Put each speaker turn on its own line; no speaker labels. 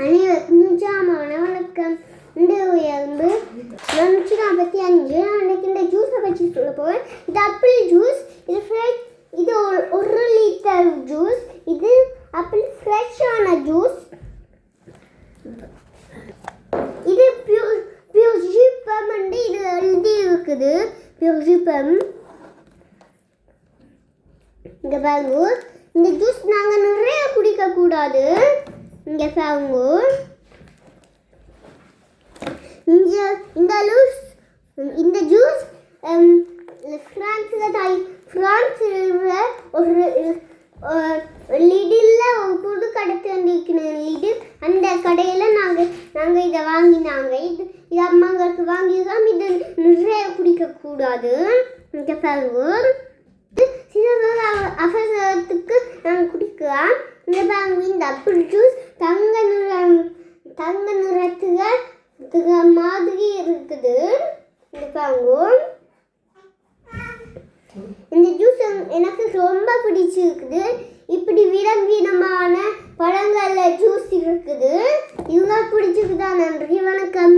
அனைவருக்கும் வணக்கம். இந்த உயர்ந்து 445 அன்றைக்கு இந்த ஜூஸை பற்றி சொல்ல போவேன். இது ஆப்பிள் ஜூஸ், இது ஃப்ரெஷ், இது 1 லிட்டர் ஜூஸ், இது ஆப்பிள் ஃப்ரெஷ்ஷான ஜூஸ். இது பியூர் ஜிப்பம் வந்து இது எழுதி இருக்குது, பியூர் ஜிப்பம். இங்கே பாருங்க, இந்த ஜூஸ் நாங்கள் நிறைய குடிக்கக்கூடாது. இங்கே பாருங்க, இந்த ஜூஸ் ஃப்ரான்ஸில் ஒரு லிடில் ஒரு புது கடை தந்திருக்கிற லிடில், அந்த கடையில் நாங்கள் இதை வாங்கினாங்க. இது அம்மாங்களுக்கு வாங்கிதான். இது நிறைய குடிக்கக்கூடாது. இங்கே பாருங்க, சில அவசரத்துக்கு நாங்கள் குடிக்கலாம். இந்த பாருங்க, இந்த ஆப்பிள் ஜூஸ் தங்க நிறத்துல மாதிரி இருக்குது. இந்த பாருங்க, இந்த ஜூஸ் எனக்கு ரொம்ப பிடிச்சிருக்குது. இப்படி விதமான பழங்கள்ல ஜூஸ் இருக்குது. இவங்க பிடிச்சிருக்குதா? நன்றி, வணக்கம்.